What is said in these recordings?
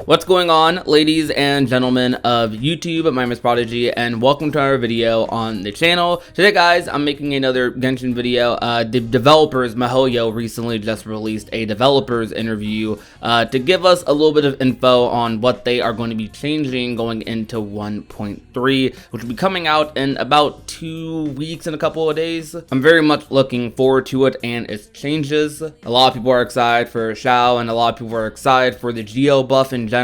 What's going on, ladies and gentlemen of YouTube? My name is Prodigy and welcome to our video on the channel. Today guys, I'm making another Genshin video. The developers, miHoYo, recently just released a developers interview to give us a little bit of info on what they are going to be changing going into 1.3, which will be coming out in about 2 weeks and a couple of days. I'm very much looking forward to it and its changes. A lot of people are excited for Xiao and a lot of people are excited for the Geo buff in general.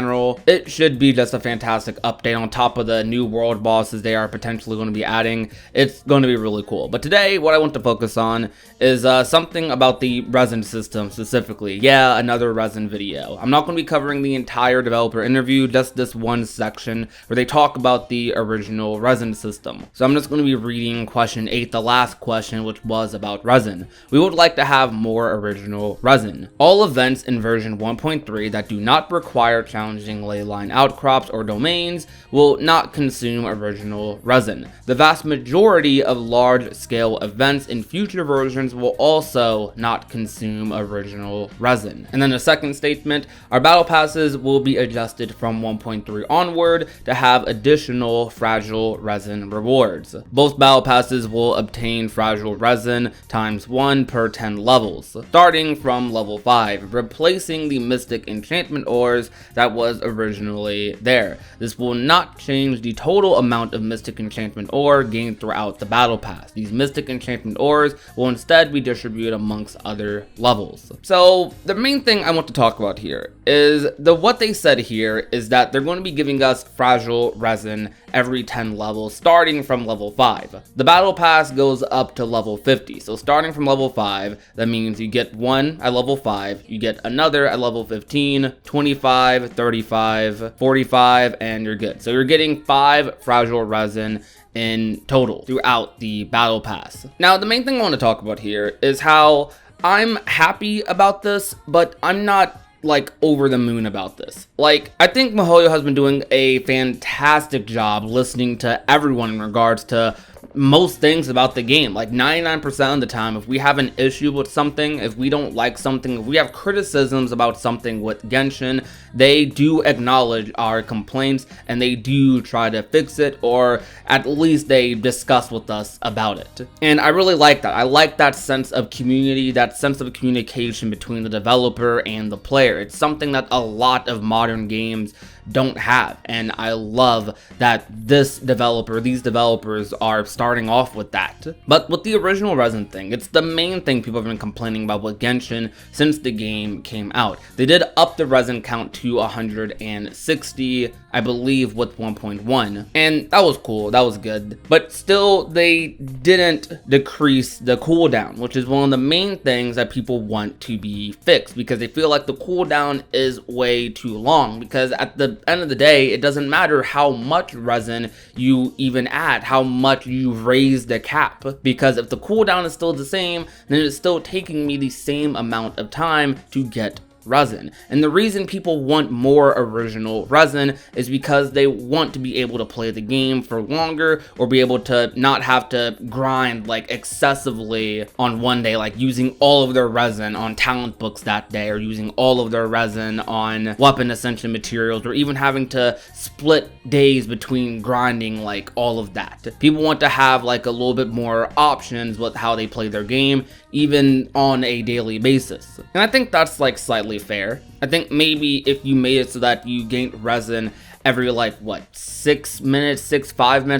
It should be just a fantastic update on top of the new world bosses they are potentially going to be adding. It's going to be really cool. But today, what I want to focus on is something about the resin system specifically. Yeah, another resin video. I'm not going to be covering the entire developer interview, just this one section where they talk about the original resin system. So I'm just going to be reading question 8, the last question, which was about resin. We would like to have more original resin. All events in version 1.3 that do not require challenging leyline outcrops or domains will not consume original resin. The vast majority of large-scale events in future versions will also not consume original resin. And then the second statement, our battle passes will be adjusted from 1.3 onward to have additional fragile resin rewards. Both battle passes will obtain fragile resin ×1 per 10 levels, starting from level 5, replacing the mystic enchantment ores that was originally there. This will not change the total amount of mystic enchantment ore gained throughout the battle pass. These mystic enchantment ores will instead be distributed amongst other levels. So the main thing I want to talk about here is what they said here is that they're going to be giving us fragile resin every 10 levels starting from level 5. The battle pass goes up to level 50. So starting from level 5, that means you get one at level 5, you get another at level 15, 25, 35, 45, and you're good. So you're getting 5 fragile resin in total throughout the battle pass. Now, the main thing I want to talk about here is how I'm happy about this, but I'm not like over the moon about this. Like, I think miHoYo has been doing a fantastic job listening to everyone in regards to most things about the game. Like 99% of the time, if we have an issue with something, if we don't like something, if we have criticisms about something with Genshin, they do acknowledge our complaints and they do try to fix it, or at least they discuss with us about it. And I really like that. I like that sense of community, that sense of communication between the developer and the player. It's something that a lot of modern games don't have, and I love that these developers are starting off with that. But with the original resin thing, it's the main thing people have been complaining about with Genshin since the game came out. They did up the resin count to 160, I believe, with 1.1, and that was cool, that was good, but still they didn't decrease the cooldown, which is one of the main things that people want to be fixed, because they feel like the cooldown is way too long. Because at the end of the day, it doesn't matter how much resin you even add, how much you raise the cap, because if the cooldown is still the same, then it's still taking me the same amount of time to get resin. And the reason people want more original resin is because they want to be able to play the game for longer, or be able to not have to grind like excessively on one day, like using all of their resin on talent books that day, or using all of their resin on weapon ascension materials, or even having to split days between grinding, like all of that. People want to have like a little bit more options with how they play their game, even on a daily basis. And I think that's like slightly fair. I think maybe if you made it so that you gained resin every like what, 5 minutes.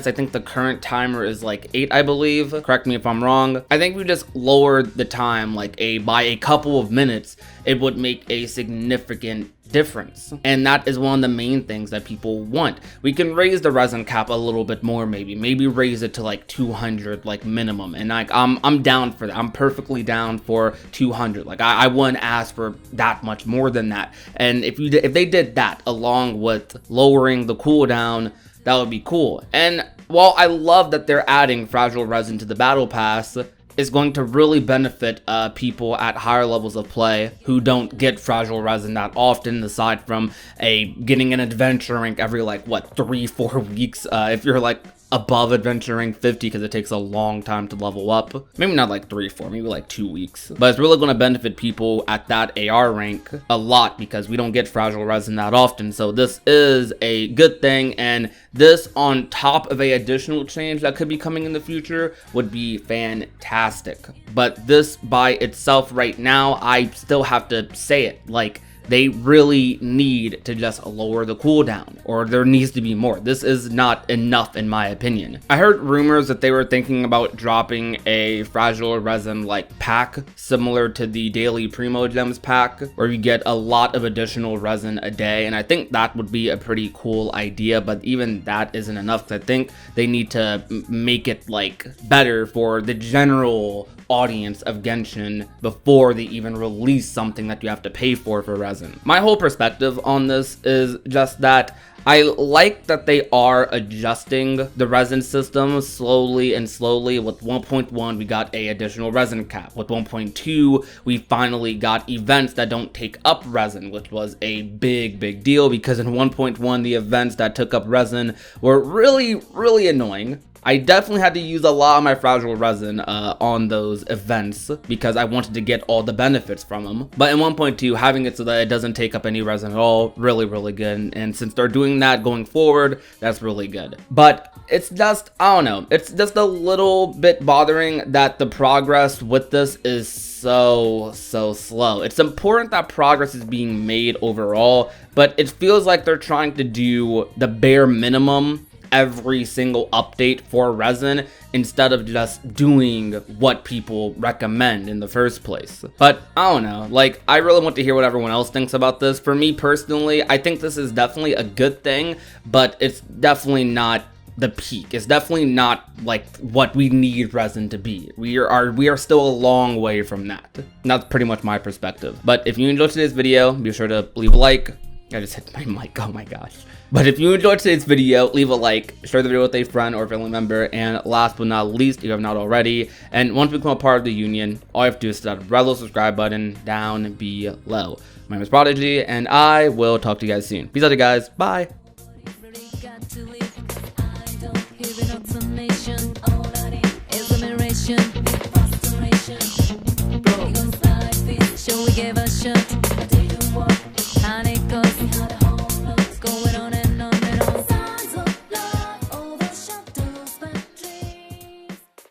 I think the current timer is like 8, I believe. Correct me if I'm wrong. I think if we just lowered the time like by a couple of minutes, it would make a significant difference. And that is one of the main things that people want. We can raise the resin cap a little bit more, maybe raise it to like 200 like minimum, and like I'm down for that. I'm perfectly down for 200. Like I wouldn't ask for that much more than that. And if they did that along with lowering the cooldown, that would be cool. And while I love that they're adding fragile resin to the battle pass, is going to really benefit people at higher levels of play who don't get fragile resin that often, aside from getting an adventure rank every like what, 3-4 weeks. If you're like above adventure rank 50 because it takes a long time to level up. Maybe not like 3 or 4, maybe like 2 weeks. But it's really going to benefit people at that AR rank a lot because we don't get fragile resin that often. So this is a good thing, and this on top of a additional change that could be coming in the future would be fantastic. But this by itself right now, I still have to say it, like, they really need to just lower the cooldown, or there needs to be more. This is not enough in my opinion. I heard rumors that they were thinking about dropping a fragile resin like pack similar to the daily primo gems pack, where you get a lot of additional resin a day, and I think that would be a pretty cool idea. But even that isn't enough, because I think they need to make it like better for the general audience of Genshin before they even release something that you have to pay for resin. My whole perspective on this is just that I like that they are adjusting the resin system slowly and slowly. With 1.1, we got a additional resin cap. With 1.2, we finally got events that don't take up resin, which was a big deal, because in 1.1, the events that took up resin were really annoying. I definitely had to use a lot of my fragile resin on those events because I wanted to get all the benefits from them. But in 1.2, having it so that it doesn't take up any resin at all, really good. And since they're doing that going forward, that's really good. But it's just, I don't know, it's just a little bit bothering that the progress with this is so slow. It's important that progress is being made overall, but it feels like they're trying to do the bare minimum every single update for resin instead of just doing what people recommend in the first place. But I don't know, like, I really want to hear what everyone else thinks about this. For me personally, I think this is definitely a good thing, but it's definitely not the peak. It's definitely not like what we need resin to be. We are still a long way from that. And that's pretty much my perspective. But if you enjoyed today's video, be sure to leave a like. I just hit my mic, oh my gosh. But if you enjoyed today's video, leave a like, share the video with a friend or family member, and last but not least, if you have not already, and want to become a part of the union, all you have to do is hit that red little subscribe button down below. My name is Prodigy, and I will talk to you guys soon. Peace out, you guys. Bye. Show we give a shot.